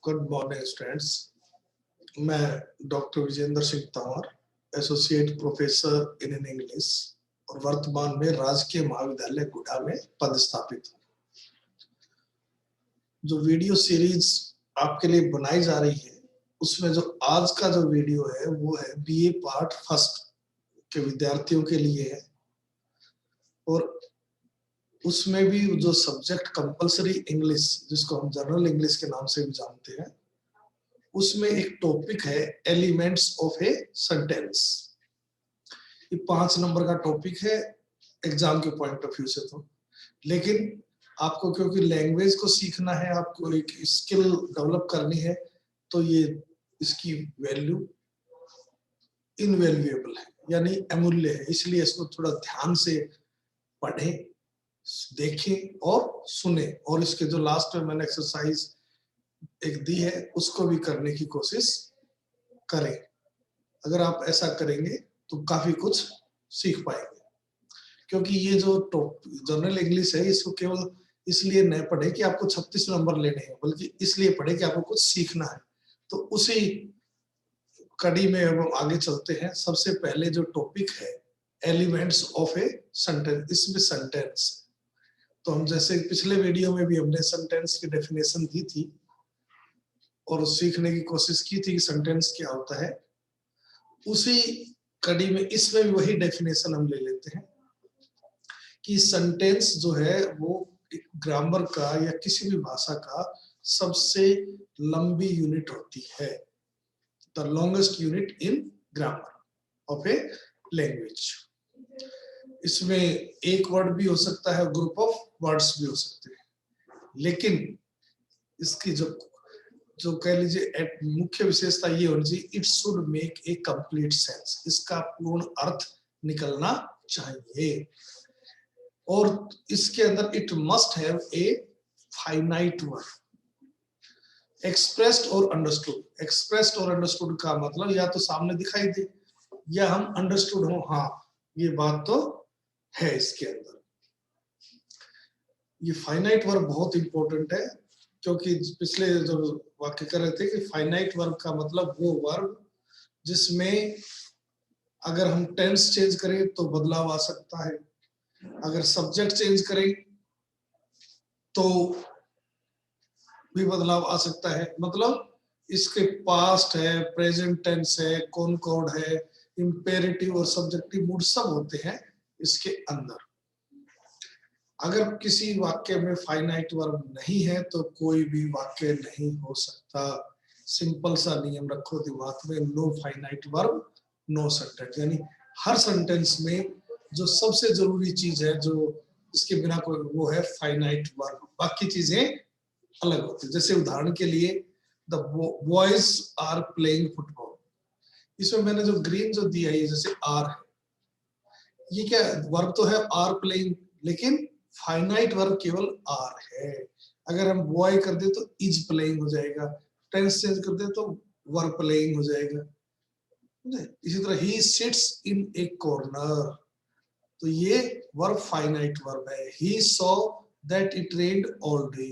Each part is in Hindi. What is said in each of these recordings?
Good morning students. मैं doctor Vijendra Singh Tanwar, associate professor in English और वर्तमान में राजकीय महाविद्यालय गुढ़ा में पदस्थापित हूँ। जो वीडियो सीरीज आपके लिए बनाई जा रही है उसमें जो आज का जो वीडियो है वो है बीए पार्ट फर्स्ट के विद्यार्थियों के लिए है और उसमें भी जो सब्जेक्ट कंपलसरी इंग्लिश जिसको हम जनरल इंग्लिश के नाम से भी जानते हैं उसमें एक टॉपिक है एलिमेंट्स ऑफ ए सेंटेंस। ये 5 नंबर का टॉपिक है एग्जाम के पॉइंट ऑफ व्यू से तो, लेकिन आपको क्योंकि लैंग्वेज को सीखना है, आपको एक स्किल डेवलप करनी है, तो ये इसकी वैल्यू इनवैल्यूएबल है यानी अमूल्य है। इसलिए इसको थोड़ा ध्यान से पढ़ें, देखें और सुने और इसके जो लास्ट में मैंने एक्सरसाइज एक दी है उसको भी करने की कोशिश करें। अगर आप ऐसा करेंगे तो काफी कुछ सीख पाएंगे, क्योंकि ये जो जनरल इंग्लिश है इसको केवल इसलिए न पढ़े कि आपको 36 नंबर लेने हैं, बल्कि इसलिए पढ़े कि आपको कुछ सीखना है। तो उसी कड़ी में हम आगे चलते हैं। सबसे पहले जो टॉपिक है एलिमेंट्स ऑफ ए सेंटेंस, इसमें सेंटेंस तो हम जैसे पिछले वीडियो में भी हमने सेंटेंस की डेफिनेशन दी थी और सीखने की कोशिश की थी कि सेंटेंस क्या होता है। उसी कड़ी में इसमें भी वही डेफिनेशन हम ले लेते हैं कि सेंटेंस जो है वो ग्रामर का या किसी भी भाषा का सबसे लंबी यूनिट होती है, the longest unit in grammar of a language. इसमें एक वर्ड भी हो सकता है, ग्रुप ऑफ वर्ड्स भी हो सकते हैं, लेकिन इसकी जो कह लीजिए मुख्य विशेषता ये होनी चाहिए, it should make a complete sense, इसका पूर्ण अर्थ निकलना चाहिए। और इसके अंदर it must have a finite word, expressed और अंडरस्टूड। एक्सप्रेस्ड और अंडरस्टूड का मतलब या तो सामने दिखाई दे या हम अंडरस्टूड हो, हाँ ये बात तो है इसके अंदर। ये फाइनाइट वर्ब बहुत इंपॉर्टेंट है, क्योंकि पिछले जो वाक्य कर रहे थे कि फाइनाइट वर्ब का मतलब वो वर्ब जिसमें अगर हम टेंस चेंज करें तो बदलाव आ सकता है, अगर सब्जेक्ट चेंज करें तो भी बदलाव आ सकता है। मतलब इसके पास्ट है, प्रेजेंट टेंस है, कॉनकॉर्ड है, इंपेरेटिव और सब्जेक्टिव मूड सब होते हैं इसके अंदर। अगर किसी वाक्य में फाइनाइट वर्ब नहीं है तो कोई भी वाक्य नहीं हो सकता। सिंपल सा नियम रखो दिमाग में, no finite verb no sentence. यानी हर सेंटेंस में जो सबसे जरूरी चीज है, जो इसके बिना कोई, वो है फाइनाइट वर्ब। बाकी चीजें अलग होती है। जैसे उदाहरण के लिए the boys are playing football, इसमें मैंने जो ग्रीन जो दिया है जैसे आर है, ये क्या वर्ब तो है आर प्लेइंग, लेकिन फाइनाइट वर्ब केवल आर है। अगर हम बॉय कर दे तो इज प्लेइंग हो जाएगा, टेंस चेंज कर दे तो वर प्लेइंग हो जाएगा। इसी तरह he sits in A corner, तो ये वर्ब फाइनाइट वर्ब है। He saw that it rained all day,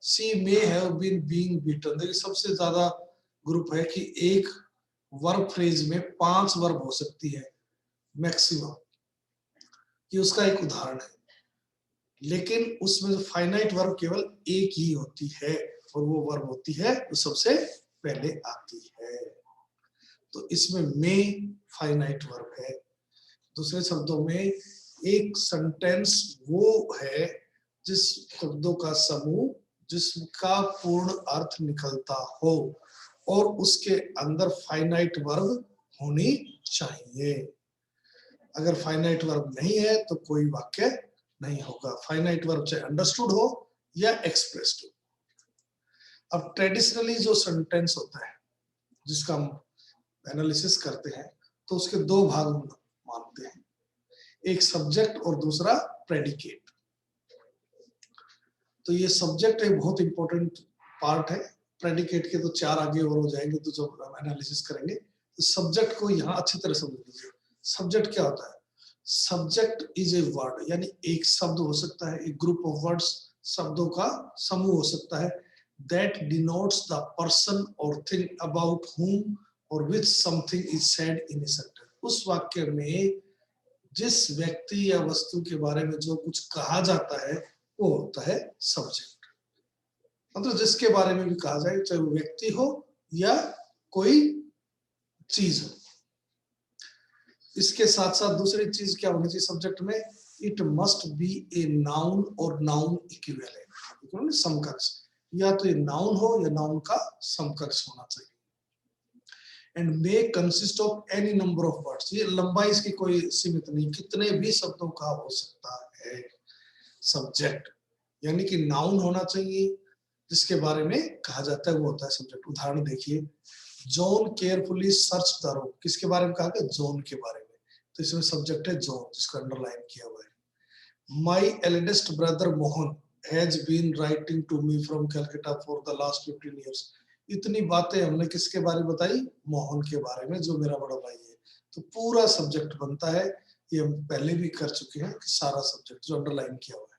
she may have been being beaten. देखिए सबसे ज्यादा ग्रुप है कि एक वर्ब फ्रेज में 5 वर्ब हो सकती है मैक्सिमम, ये उसका एक उदाहरण है। लेकिन उसमें जो फाइनाइट वर्ब केवल एक ही होती है और वो वर्ब होती है जो सबसे पहले आती है। तो इसमें में फाइनाइट वर्ब है। दूसरे शब्दों में एक सेंटेंस वो है जिस शब्दों का समूह जिसका पूर्ण अर्थ निकलता हो और उसके अंदर फाइनाइट वर्ब होनी चाहिए। अगर फाइनाइट वर्ब नहीं है तो कोई वाक्य नहीं होगा। फाइनाइट वर्ब चाहे अंडरस्टूड हो या एक्सप्रेस्ड हो। अब ट्रेडिशनली जो सेंटेंस होता है जिसका हम एनालिसिस करते हैं तो उसके 2 भाग मानते हैं, एक सब्जेक्ट और दूसरा प्रेडिकेट। तो ये सब्जेक्ट एक बहुत इंपॉर्टेंट पार्ट है, प्रेडिकेट के तो 4 आगे और हो जाएंगे तो जब हम एनालिसिस करेंगे। तो सब्जेक्ट को यहाँ अच्छी तरह समझ लीजिए। सब्जेक्ट क्या होता है? सब्जेक्ट इज ए वर्ड, यानी एक शब्द हो सकता है, एक ग्रुप ऑफ वर्ड्स, शब्दों का समूह हो सकता है that denotes the person or thing about whom or which something is said in a sentence. उस वाक्य में जिस व्यक्ति या वस्तु के बारे में जो कुछ कहा जाता है वो होता है सब्जेक्ट। मतलब जिसके बारे में भी कहा जाए, चाहे वो व्यक्ति हो या कोई चीज हो। इसके साथ साथ दूसरी चीज क्या होनी चाहिए सब्जेक्ट में? It must be a noun और नाउन इक्विवेलेंट, समकक्ष। या तो ये नाउन हो या नाउन का समकक्ष होना चाहिए। And may consist of any number of words, ये लंबाई इसकी कोई सीमित नहीं, कितने भी शब्दों का हो सकता है सब्जेक्ट। यानी कि नाउन होना चाहिए जिसके बारे में कहा जाता है, वो होता है सब्जेक्ट। उदाहरण देखिए, John carefully search the room, किसके बारे में कहा गया? जॉन के बारे में, तो इसमें सब्जेक्ट है जॉन, जिसको अंडरलाइन किया हुआ है। My eldest brother Mohan has been writing to me from Calcutta for the last 15 years। इतनी बातें हमने किसके बारे में बताई? मोहन के बारे में, जो मेरा बड़ा भाई है। तो पूरा सब्जेक्ट बनता है, ये हम पहले भी कर चुके हैं, सारा सब्जेक्ट जो अंडरलाइन किया हुआ है।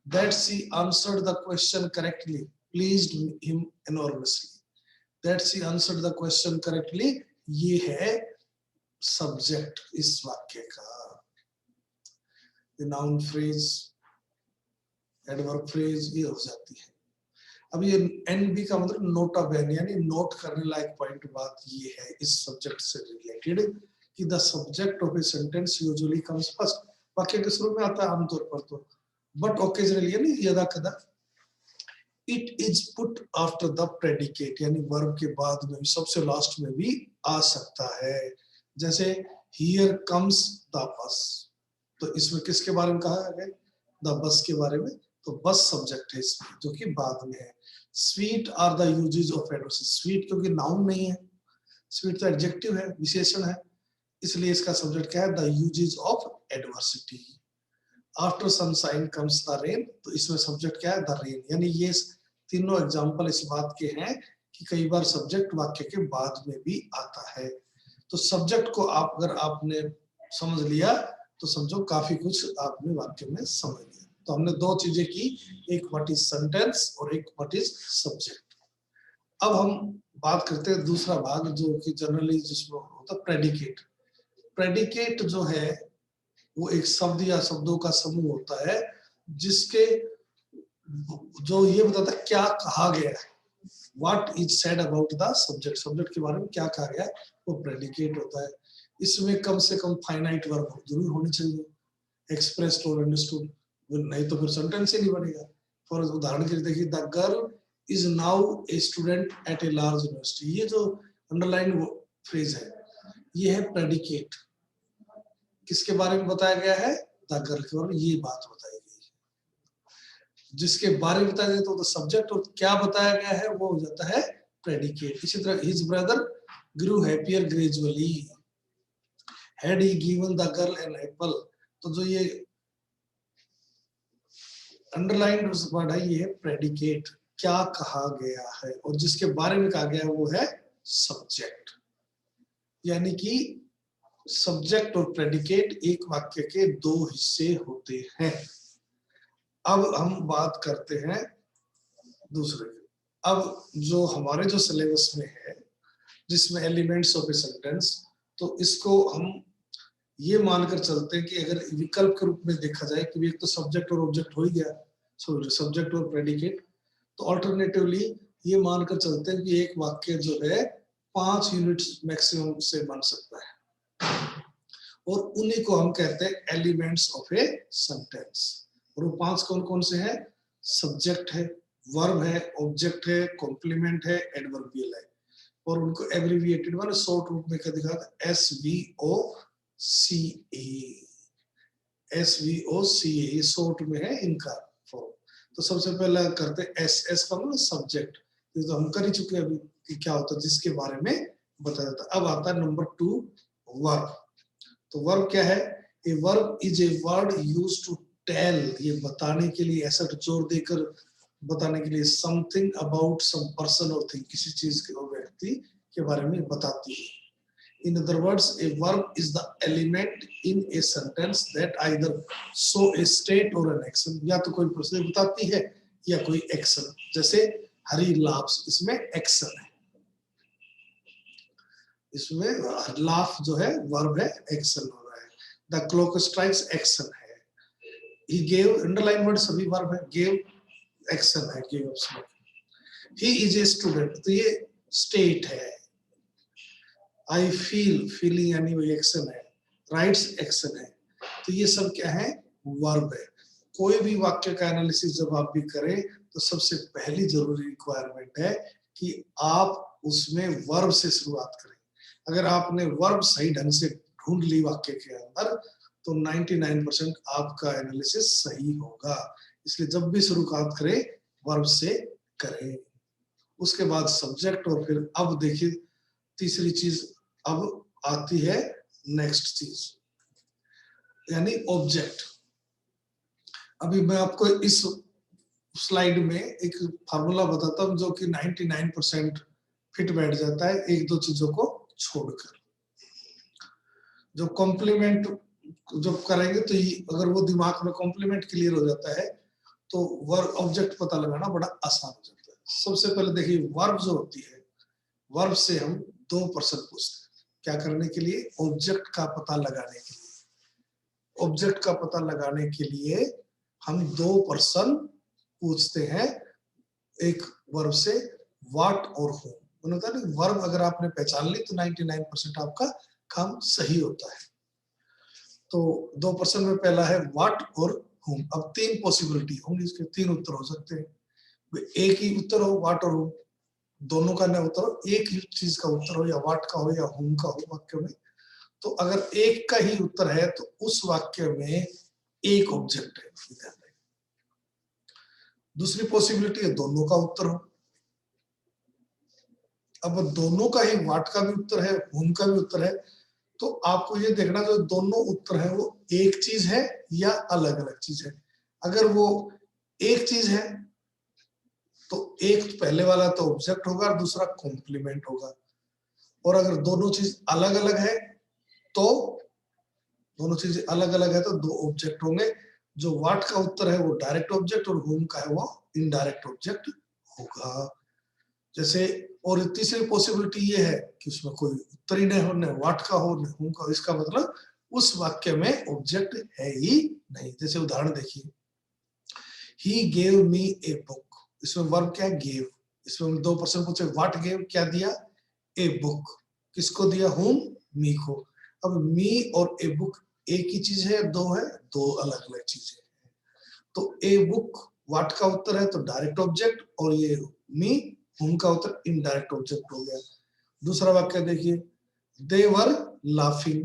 That she answered the question correctly pleased him enormously. That she answered the question correctly, ये है सब्जेक्ट इस वाक्य का। नाउन फ्रेज, एडवर्ब फ्रेज ये हो जाती है। अब ये एनबी का मतलब नोट ऑफ बेन, यानी नोट करने लायक पॉइंट बात ये है इस सब्जेक्ट से रिलेटेड कि the subject of a sentence usually comes first. वाक्य के शुरू में आता है आमतौर पर तो, बट ओकेजनली यानी यदा कदा it is put after the predicate, यानी वर्ब के बाद में भी, सबसे लास्ट में भी आ सकता है। जैसे हियर कम्स द बस, तो इसमें किसके बारे में कहा गया? द बस के बारे में, तो बस सब्जेक्ट है इसमें, जो कि बाद में है। Sweet are the uses of adversity, sweet क्योंकि नाउन नहीं है, स्वीट तो एडजेक्टिव है, विशेषण है, इसलिए इसका सब्जेक्ट क्या है? The uses of adversity. After sunshine comes the rain, तो इसमें सब्जेक्ट क्या है? The rain. यानी ये तीनों एग्जांपल इस बात के हैं कि कई बार सब्जेक्ट वाक्य के बाद में भी आता है। तो सब्जेक्ट को आप अगर आपने समझ लिया तो समझो काफी कुछ आपने वाक्य में समझ लिया। तो हमने दो चीजें की, एक व्हाट इज सेंटेंस और एक व्हाट इज सब्जेक्ट। अब हम बात करते हैं दूसरा भाग, जो कि जनरली जिसमें होता है प्रेडिकेट। प्रेडिकेट जो है वो एक शब्द या शब्दों का समूह होता है जिसके जो ये बताता है क्या कहा गया है, what is said about the subject, subject के बारे में क्या कहा गया, वो प्रेडिकेट होता है। इसमें कम से कम फाइनाइट वर्ब जरूर होनी चाहिए, एक्सप्रेस्ड और अंडरस्टूड, नहीं तो फिर सेंटेंस ही नहीं बनेगा। फॉर उदाहरण के लिए देखिए, the girl is now a student at a large university, ये जो अंडरलाइन फ्रेज है ये है प्रेडिकेट। किसके बारे में बताया गया है? द गर्ल के बारे में ये बात बताई गई है। जिसके बारे में बताया गया तो सब्जेक्ट, और क्या बताया गया है वो हो जाता है प्रेडिकेट। इसी तरह his brother grew happier gradually, had he given the girl an apple, तो जो ये अंडरलाइन वर्ड है ये है प्रेडिकेट, क्या कहा गया है, और जिसके बारे में कहा गया है वो है सब्जेक्ट। यानी कि सब्जेक्ट और प्रेडिकेट एक वाक्य के दो हिस्से होते हैं। अब हम बात करते हैं दूसरे। अब जो हमारे जो सिलेबस में है जिसमें एलिमेंट्स ऑफ ए सेंटेंस, तो इसको हम ये मानकर चलते हैं कि अगर विकल्प के रूप में देखा जाए कि एक तो सब्जेक्ट और ऑब्जेक्ट हो ही गया, सब्जेक्ट और प्रेडिकेट, तो अल्टरनेटिवली ये मानकर चलते हैं कि एक वाक्य जो है 5 यूनिट्स मैक्सिमम से बन सकता है, और उन्हीं को हम कहते हैं एलिमेंट्स ऑफ ए सेंटेंस। और वो 5 कौन कौन से हैं? सब्जेक्ट है, वर्ब है, ऑब्जेक्ट है, कॉम्प्लीमेंट है, एडवर्बियल है। और उनको एब्रिविएटेड वन शॉर्ट रूप में क्या दिखा था? SVOCA, ये शॉर्ट में है इनका फॉर्म। तो सबसे पहले करते हैं एस का मतलब सब्जेक्ट, ये तो हम कर ही चुके अभी कि क्या होता है जिसके बारे में बताया जाता है। अब आता है नंबर 2 वर्ब। तो वर्ब क्या है? A verb is a word used to tell, ये बताने के लिए, ऐसा जोर देकर बताने के लिए, समथिंग अबाउट सम पर्सन और थिंग, किसी चीज के और व्यक्ति के बारे में बताती है। In other words, a verb is the element in a sentence that either show a state or an action, या तो कोई प्रोसेस बताती है या कोई एक्शन। जैसे हरी लाफ्स, इसमें एक्शन है, इसमें लाफ जो है वर्ब है, एक्शन हो रहा है। द क्लॉक स्ट्राइक्स एक्शन है। ही गेव, अंडरलाइन वर्ड सभी वर्ब है, गेव एक्शन है, gave smoking. He is a student, तो ये स्टेट है। आई फील, फीलिंग यानी वो एक्शन है। राइट्स एक्शन है। तो ये सब क्या है, वर्ब है। कोई भी वाक्य का एनालिसिस जब आप भी करें तो सबसे पहली जरूरी रिक्वायरमेंट है कि आप उसमें वर्ब से शुरुआत करें। अगर आपने वर्ब सही ढंग से ढूंढ ली वाक्य के अंदर तो 99% आपका एनालिसिस सही होगा। इसलिए जब भी शुरुआत करें वर्ब से करें, उसके बाद सब्जेक्ट, और फिर अब देखिए तीसरी चीज अब आती है, नेक्स्ट चीज यानी ऑब्जेक्ट। अभी मैं आपको इस स्लाइड में एक फार्मूला बताता हूं जो कि 99% फिट बैठ जाता है एक दो चीजों को छोड़कर। जो कॉम्प्लीमेंट जब करेंगे तो अगर वो दिमाग में कॉम्प्लीमेंट क्लियर हो जाता है तो वर्ब ऑब्जेक्ट पता लगाना बड़ा आसान हो जाता है। सबसे पहले देखिए वर्ब जो होती है, वर्ब से हम 2 पर्सन पूछते हैं, क्या करने के लिए, ऑब्जेक्ट का पता लगाने के लिए। ऑब्जेक्ट का पता लगाने के लिए हम 2 पर्सन पूछते हैं एक वर्ब से, व्हाट और हूम। होता है वर्ब अगर आपने पहचान ली तो 99% आपका काम सही होता है। तो 2 पर्सन में पहला है व्हाट और हूम। अब 3 पॉसिबिलिटी होंगी, इसके 3 उत्तर हो सकते हैं। एक ही उत्तर हो व्हाट और हूम, दोनों का ना उत्तर हो, एक ही चीज का उत्तर हो, या व्हाट का हो या हूम का हो वाक्य में। तो अगर एक का ही उत्तर है तो उस वाक्य में एक ऑब्जेक्ट है। दूसरी पॉसिबिलिटी है दोनों का उत्तर हो। अब दोनों का ही, व्हाट का भी उत्तर है, हूम का भी उत्तर है, तो आपको ये देखना जो दोनों उत्तर है वो एक चीज है या अलग अलग चीज है। अगर वो एक चीज है तो एक पहले वाला तो ऑब्जेक्ट होगा और दूसरा कॉम्प्लीमेंट होगा। और अगर दोनों चीज अलग अलग है तो दोनों चीजें अलग अलग है तो 2 ऑब्जेक्ट होंगे। जो व्हाट का उत्तर है वो डायरेक्ट ऑब्जेक्ट और हूम का है वो इनडायरेक्ट ऑब्जेक्ट होगा। जैसे, और तीसरी पॉसिबिलिटी ये है कि उसमें कोई उत्तर ही नहीं हो, न व्हाट का हो न हूम का। इसका मतलब उस वाक्य में ऑब्जेक्ट है ही नहीं। जैसे उदाहरण देखिए, he gave me a book, इसमें वर्ब क्या है, गेव। इसमें 2 पर्सन पूछे, व्हाट गेव, क्या दिया, ए बुक। किसको दिया, हूम, मी को। अब मी और ए बुक एक ही चीज है, 2 है, 2 अलग अलग चीजें। तो ए बुक व्हाट का उत्तर है तो डायरेक्ट ऑब्जेक्ट, और ये मी हूम का उत्तर इनडायरेक्ट ऑब्जेक्ट हो गया। दूसरा वाक्य देखिए, दे वर लाफिंग,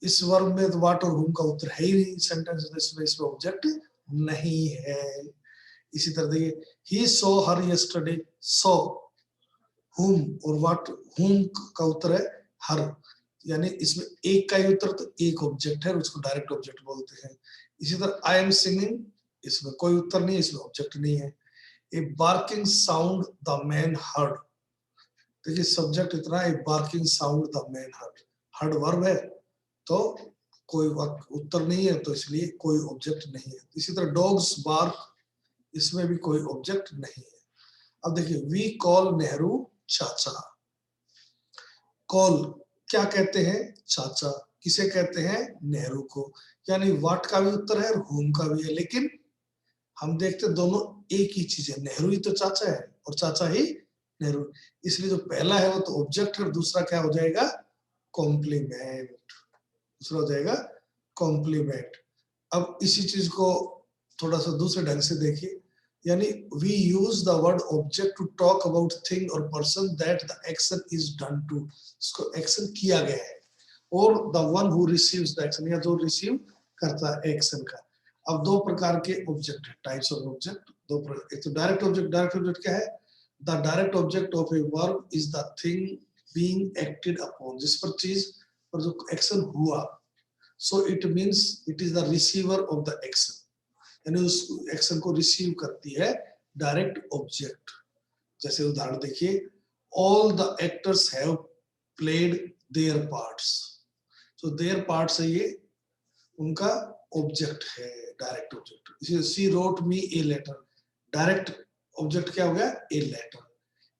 इस वर्ब में तो व्हाट और हूम का उत्तर है ही नहीं सेंटेंस, इसमें ऑब्जेक्ट नहीं है। इसी तरह देखिए, he saw her yesterday, saw whom और व्हाट, हूम का उत्तर है हर, यानी इसमें एक का ही उत्तर तो एक ऑब्जेक्ट है, उसको डायरेक्ट ऑब्जेक्ट बोलते हैं। इसी तरह आई एम सिंगिंग, इसमें कोई उत्तर नहीं है, इसमें ऑब्जेक्ट नहीं है। A barking sound the man heard, देखिए सब्जेक्ट इतना, a barking sound the man heard, heard verb है तो कोई उत्तर नहीं है, तो इसलिए कोई ऑब्जेक्ट नहीं है। इसी तरह डॉग्स बार्क, इसमें भी कोई ऑब्जेक्ट नहीं है। अब देखिए, वी कॉल नेहरू चाचा, कॉल क्या कहते हैं, चाचा। किसे कहते हैं, नेहरू को। यानी व्हाट का भी उत्तर है और हूम का भी है, लेकिन हम देखते दोनों एक ही चीज है, नेहरू ही तो चाचा है और चाचा ही नेहरू। इसलिए जो पहला है वो तो ऑब्जेक्ट है और दूसरा क्या हो जाएगा, कॉम्प्लीमेंट। दूसरा हो जाएगा कॉम्प्लीमेंट। अब इसी चीज को थोड़ा सा दूसरे ढंग से देखिए, यानी we use the word object to talk about thing और person that the action is done to, इसको एक्शन किया गया है, और the one who receives the action, या जो रिसीव करता है एक्शन का। अब 2 प्रकार के ऑब्जेक्ट है, टाइप्स ऑफ ऑब्जेक्ट, एक तो डायरेक्ट ऑब्जेक्ट। डायरेक्ट ऑब्जेक्ट क्या है, the direct object of A verb is the thing being acted upon, जिस पर चीज पर जो एक्शन हुआ, so it means it is the receiver of the action, यानी उस एक्शन को रिसीव करती है डायरेक्ट ऑब्जेक्ट। जैसे उदाहरण देखिए, all the actors have played their parts, तो देयर पार्ट्स है ये उनका ऑब्जेक्ट है, direct object. She wrote me a letter, direct object क्या हो गया, ए लेटर।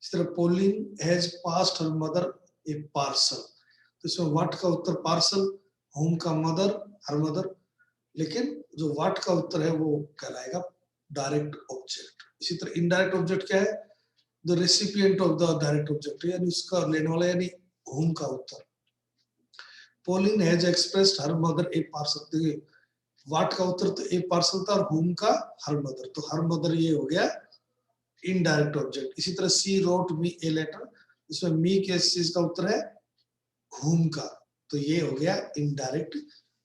इस तरह Pauline has passed her mother a parcel, तो इसमें व्हाट का उत्तर पार्सल, होम का मदर, हर मदर, लेकिन जो व्हाट का उत्तर है वो कहलाएगा डायरेक्ट ऑब्जेक्ट। इसी तरह इनडायरेक्ट ऑब्जेक्ट क्या है, the recipient of the direct object, यानी उसका लेने वाला यानी होम का उत्तर। Pauline has expressed her mother a parcel, देखिए व्हाट का उत्तर तो ए पार्सल था और होम का हर मदर, तो हर मदर ये हो गया इनडायरेक्ट ऑब्जेक्ट। इसी तरह सी रोट मी ए लेटर, इसमें मी किस चीज का उत्तर है, होम का, तो ये हो गया इनडायरेक्ट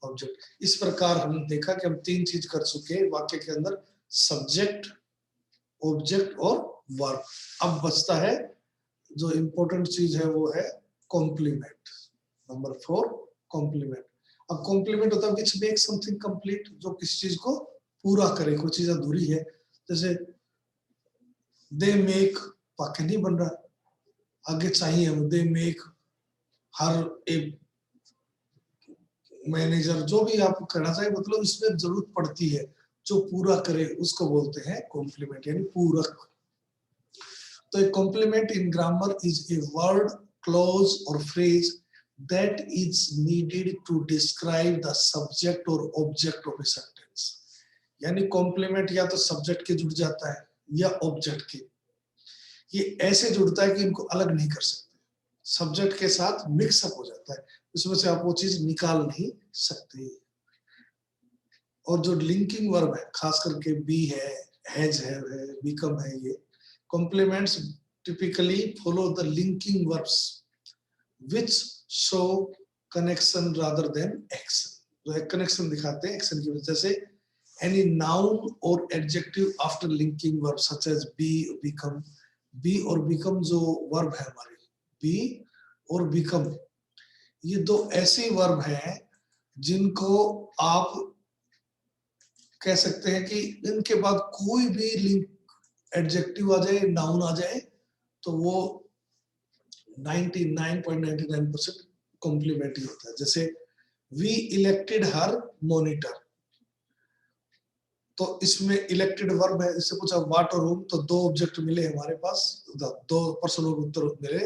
ऑब्जेक्ट। इस प्रकार हमने देखा कि हम तीन चीज कर चुके हैं वाक्य के अंदर, सब्जेक्ट, ऑब्जेक्ट और वर्ब। अब बचता है जो इंपॉर्टेंट चीज है वो है कॉम्प्लीमेंट, नंबर 4 कॉम्प्लीमेंट। अब कॉम्प्लीमेंट होता है विच मेक समथिंग कंप्लीट, जो किसी चीज को पूरा करे, कोई चीज अधूरी है, जैसे दे मेक, वाक्य नहीं बन रहा, आगे चाहिए हम दे मेक हर एक मैनेजर, जो भी आप कहना चाहिए, मतलब इसमें जरूरत पड़ती है, जो पूरा करे उसको बोलते हैं कॉम्प्लीमेंट, यानी पूरक। तो एक complement in grammar is a word, clause और phrase that is needed to describe the subject or object of a sentence। यानी कॉम्प्लीमेंट या तो सब्जेक्ट के जुड़ जाता है या ऑब्जेक्ट के, ये ऐसे जुड़ता है कि इनको अलग नहीं कर सकते, सब्जेक्ट के साथ मिक्स अप हो जाता है, उसमें से आप वो चीज निकाल नहीं सकते। और जो लिंकिंग वर्ब है, खास करके बी है, हैज है, बिकम है, ये complements typically follow the linking verbs which show connection rather than action, जो एक कनेक्शन दिखाते हैं एक्शन की वजह से। any noun or adjective after linking verb such as be, become, be और become जो वर्ब है हमारे, be और become, ये दो ऐसे वर्ब हैं जिनको आप कह सकते हैं कि इनके बाद कोई भी लिंक एडजेक्टिव आ जाए, नाउन आ जाए, तो वो 99.99% कॉम्प्लीमेंट ही होता है। जैसे वी इलेक्टेड हर मॉनिटर, तो इसमें इलेक्टेड वर्ब है, इससे पूछा व्हाट और होम, तो दो ऑब्जेक्ट मिले हमारे पास, दो पर्सनल उत्तर मिले,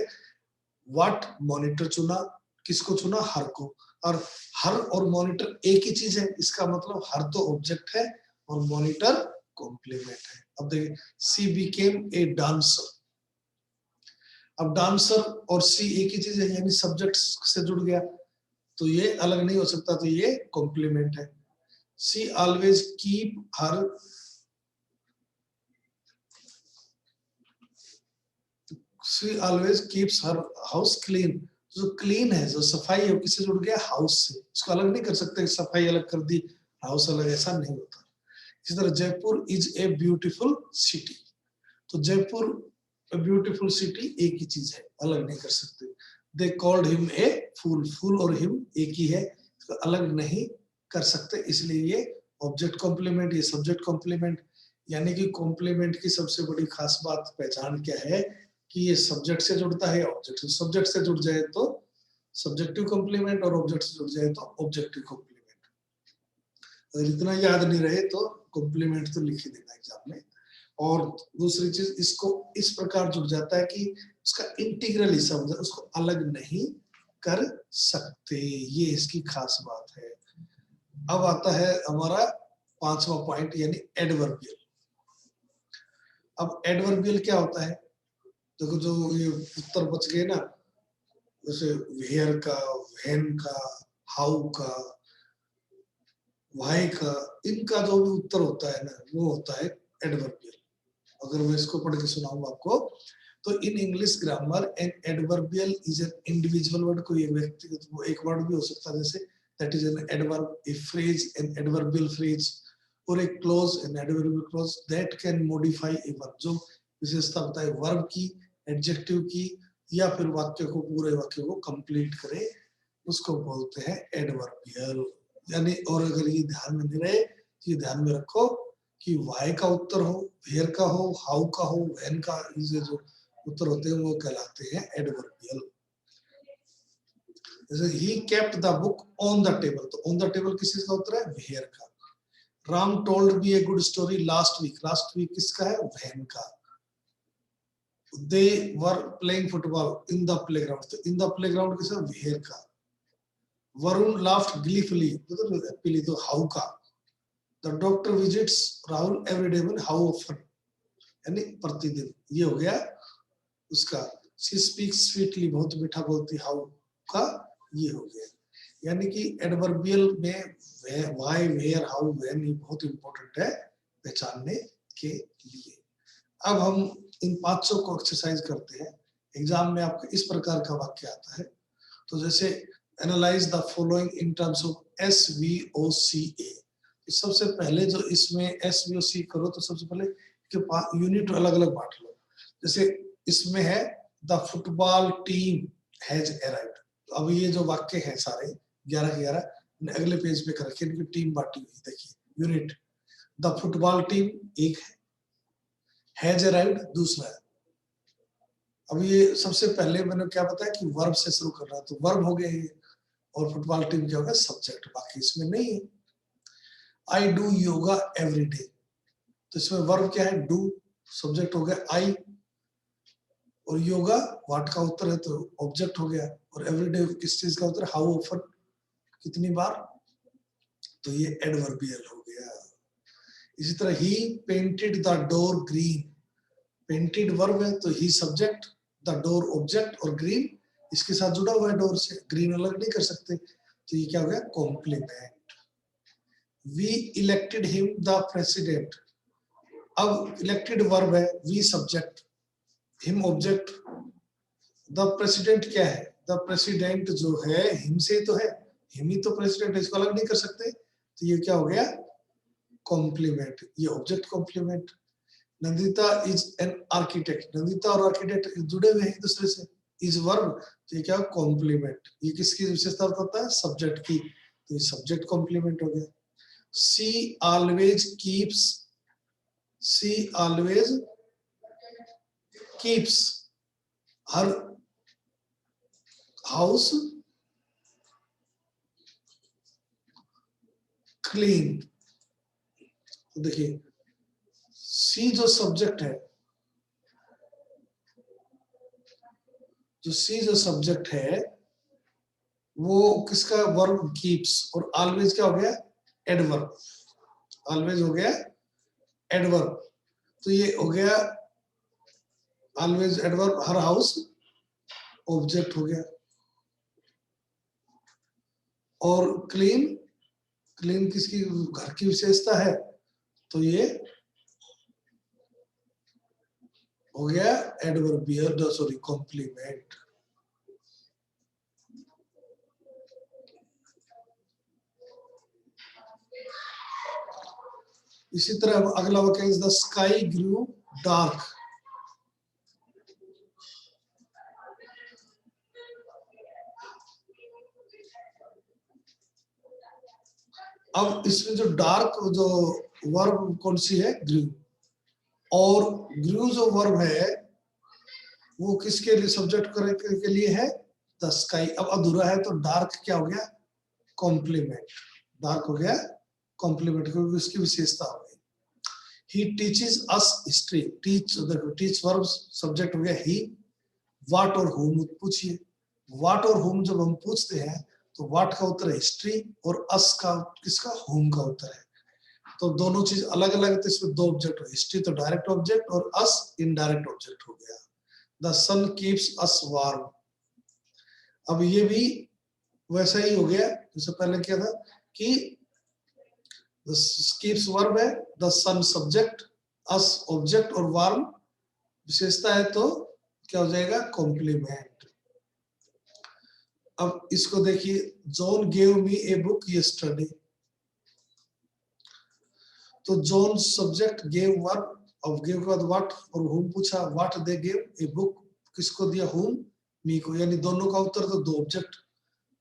व्हाट मॉनिटर चुना, किसको चुना, हर को, और हर और मॉनिटर एक ही चीज है, इसका मतलब हर तो ऑब्जेक्ट है और मॉनिटर कॉम्प्लीमेंट है। अब देखिए सी बिकेम ए डांसर, अब डांसर और सी एक ही चीज है, यानी सब्जेक्ट से जुड़ गया, तो ये अलग नहीं हो सकता, तो ये कॉम्प्लीमेंट है। She always keep her, she always keeps her house clean, जो क्लीन है, जो सफाई है, वो किससे जुड़ गया, हाउस से, इसको अलग नहीं कर सकते, सफाई अलग कर दी, हाउस अलग, ऐसा नहीं होता। इसी तरह Jaipur is a beautiful city, तो जयपुर ब्यूटीफुल सिटी एक ही चीज है, अलग नहीं कर सकते। दे कॉल्ड हिम ए फूल, फूल और हिम एक ही है, तो अलग नहीं कर सकते, इसलिए ये ऑब्जेक्ट कॉम्प्लीमेंट, ये सब्जेक्ट कॉम्प्लीमेंट। यानी कि कॉम्प्लीमेंट की सबसे बड़ी खास बात पहचान क्या है कि ये सब्जेक्ट से जुड़ता है, ऑब्जेक्ट से, सब्जेक्ट से जुड़ जाए तो सब्जेक्टिव कॉम्प्लीमेंट और ऑब्जेक्ट से जुड़ जाए तो ऑब्जेक्टिव कॉम्प्लीमेंट। अगर इतना याद नहीं रहे तो कॉम्प्लीमेंट तो लिख ही देना एग्जाम में। और दूसरी चीज, इसको इस प्रकार जुड़ जाता है कि उसका इंटीग्रल हिस्सा हो जाए, उसको अलग नहीं कर सकते, ये इसकी खास बात है। अब आता है हमारा 5वां पॉइंट, यानी एडवर्बियल। अब एडवर्बियल क्या होता है, देखो जो ये उत्तर बच गए ना, जैसे वेयर का, व्हेन का, हाउ का, व्हाई का, इनका जो भी उत्तर होता है ना, वो होता है एडवर्बियल। अगर मैं इसको पढ़ के सुनाऊं आपको, तो in English grammar an adverbial is an individual word, कोई व्यक्तिगत वो एक वर्ड भी हो सकता है, जैसे that is an adverb, a phrase an adverbial phrase, और एक clause an adverbial clause that can modify a verb, जो विशेषता बताए वर्ब की, एडजेक्टिव की, या फिर वाक्य को, पूरे वाक्य को कंप्लीट करे, उसको बोलते हैं एडवर्बियल। यानी और अगर ये ध्यान में नहीं रहे तो ये ध्यान में रखो कि वाई का उत्तर हो, वेयर का हो, हाउ का हो, व्हेन का, ये जो उत्तर होते हैं वो कहलाते हैं एडवर्बियल। जैसे he kept the book on the table, तो ऑन द टेबल किस चीज का उत्तर है, वेयर का। Ram told me a good story last week, last week किसका है, व्हेन का। They were playing football in the playground, तो इन द प्लेग्राउंड किसका, वेयर का। वरुण लाफ्ड ग्लीफुली, तो हाउ का। The doctor visits Rahul every day, में हाउ ऑफन, यानी प्रतिदिन, ये हो गया उसका। शी स्पीक्स स्वीटली, बहुत मीठा बोलती, हाउ का ये हो गया। यानी कि एडवर्बियल में व्हाई, वेयर, हाउ, व्हेन, ये बहुत इंपॉर्टेंट है पहचानने के लिए। अब हम इन 500 को एक्सरसाइज करते हैं। एग्जाम में आपको इस प्रकार का वाक्य आता है, तो जैसे analyse the following in terms of SVOCA। सबसे पहले जो इसमें SVOC करो, तो सबसे पहले यूनिट अलग अलग बांट लो। जैसे इसमें है the football team has arrived, तो अब ये जो वाक्य है सारे 11 के 11 अगले पेज पे कर रखे, इनकी टीम बांटी हुई देखिए। यूनिट द फुटबॉल टीम एक है, हैज अराइव्ड दूसरा है। अब ये सबसे पहले मैंने क्या बताया कि वर्ब से शुरू कर रहा है, तो वर्ब हो गया ये, और फुटबॉल टीम क्या होगा, सब्जेक्ट, बाकी इसमें नहीं है। I do yoga every day, तो इसमें वर्ब क्या है, डू, सब्जेक्ट हो गया आई, और योगा व्हाट का उत्तर है तो ऑब्जेक्ट हो गया, और एवरीडे किस चीज का उत्तर, हाउ ऑफन, कितनी बार, तो ये एडवर्बियल हो गया। इसी तरह he painted the door green, painted verb है तो he subject, the door object, और ग्रीन इसके साथ जुड़ा हुआ है डोर से, ग्रीन अलग नहीं कर सकते, तो ये क्या हो गया, complement. We elected him the president, अब इलेक्टेड वर्ब है, we subject, him object, the president क्या है, द प्रेसिडेंट जो है हिम से तो है, हिम ही तो प्रेसिडेंट है, इसको अलग नहीं कर सकते, तो ये क्या हो गया, कॉम्प्लीमेंट, ये object complement. Nandita is an architect, Nandita और आर्किटेक्ट जुड़े हुए हैं एक दूसरे से, इज वर्ब, तो ये क्या, कॉम्प्लीमेंट, ये किसकी विशेषता होता है, सब्जेक्ट की, तो ये सब्जेक्ट कॉम्प्लीमेंट हो गया। She always keeps, she always keeps her house clean, तो देखिए सी जो सब्जेक्ट है, जो सी जो सब्जेक्ट है वो किसका, वर्ब कीप्स, और ऑलवेज क्या हो गया, एडवर्ब, ऑलवेज हो गया एडवर्ब, तो ये हो गया ऑलवेज एडवर्ब, हर हाउस ऑब्जेक्ट हो गया, और क्लीन, क्लीन किसकी, घर की विशेषता है, तो ये हो गया एडवर्बियल, सॉरी कॉम्प्लीमेंट। इसी तरह अगला वाक्य, द स्काई ग्रू डार्क, अब इसमें जो डार्क जो वर्ब कौन सी है, ग्रू, और ग्रू जो वर्ब है वो किसके लिए, सब्जेक्ट के लिए है, द स्काई, अब अधूरा है तो डार्क क्या हो गया, कॉम्प्लीमेंट, डार्क हो गया कॉम्प्लीमेंट, क्योंकि उसकी विशेषता हो गई। He teaches us history, teach, देखो टीच वर्ब, सब्जेक्ट हो गया ही, व्हाट और हुम पूछिए, व्हाट और हुम जब हम पूछते हैं तो व्हाट का उत्तर है हिस्ट्री, और अस का किसका, हुम का उत्तर है, तो दोनों चीज अलग अलग है, तो इसमें दो ऑब्जेक्ट हो, हिस्ट्री तो डायरेक्ट ऑब्जेक्ट और अस इनडायरेक्ट ऑब्जेक्ट हो गया। The sun keeps us warm, अब ये भी वैसा ही हो गया जैसे पहले क्या था कि कीप्स वर्ब है, the sun subject, us object, और वार्म विशेषता है, तो क्या हो जाएगा, कॉम्प्लीमेंट। अब इसको देखिए, John gave me a book yesterday, तो जॉन सब्जेक्ट, गेव वर्ब, अब गेव के बाद व्हाट और हुम पूछा, what they gave a book, किसको दिया, हुम, मी को, यानी दोनों का उत्तर तो दो ऑब्जेक्ट,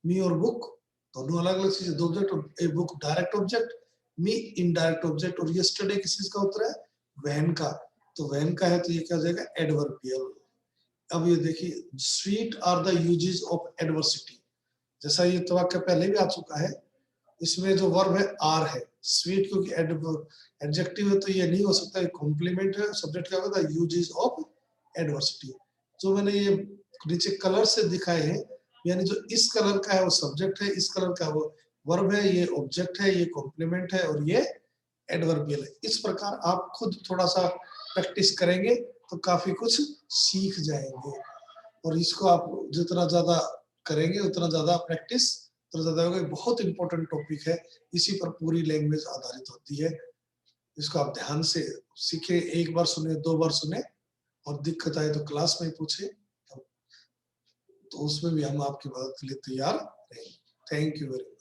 मी और बुक दोनों अलग अलग चीजें, दो ऑब्जेक्ट, और a book direct object, me indirect object, और यस्टरडे किस चीज का उत्तर है, वैन का, तो वैन का है तो ये क्या हो जाएगा, एडवर्बियल। अब ये देखिए, sweet are the uses of adversity, जैसा ये तो वाक्य पहले भी आ चुका है, इसमें जो वर्ब है आर है, स्वीट क्योंकि एडजेक्टिव है तो ये नहीं हो सकता, कॉम्प्लीमेंट है, सब्जेक्ट क्या होगा, यूजेस ऑफ एडवर्सिटी। जो मैंने ये नीचे कलर से दिखाए हैं, यानी जो इस कलर का है वो सब्जेक्ट है, इस कलर का वो वर्ब है, ये ऑब्जेक्ट है, ये कॉम्प्लीमेंट है और ये एडवर्बियल है। इस प्रकार आप खुद थोड़ा सा प्रैक्टिस करेंगे तो काफी कुछ सीख जाएंगे। और इसको आप जितना ज्यादा करेंगे उतना ज्यादा प्रैक्टिस उतना ज्यादा होगा। बहुत इंपॉर्टेंट टॉपिक है, इसी पर पूरी लैंग्वेज आधारित होती है। इसको आप ध्यान से सीखे, एक बार सुने, 2 बार सुने, और दिक्कत आए तो क्लास में पूछे, तो उसमें भी हम आपकी मदद के लिए तैयार रहेंगे। Thank you very much.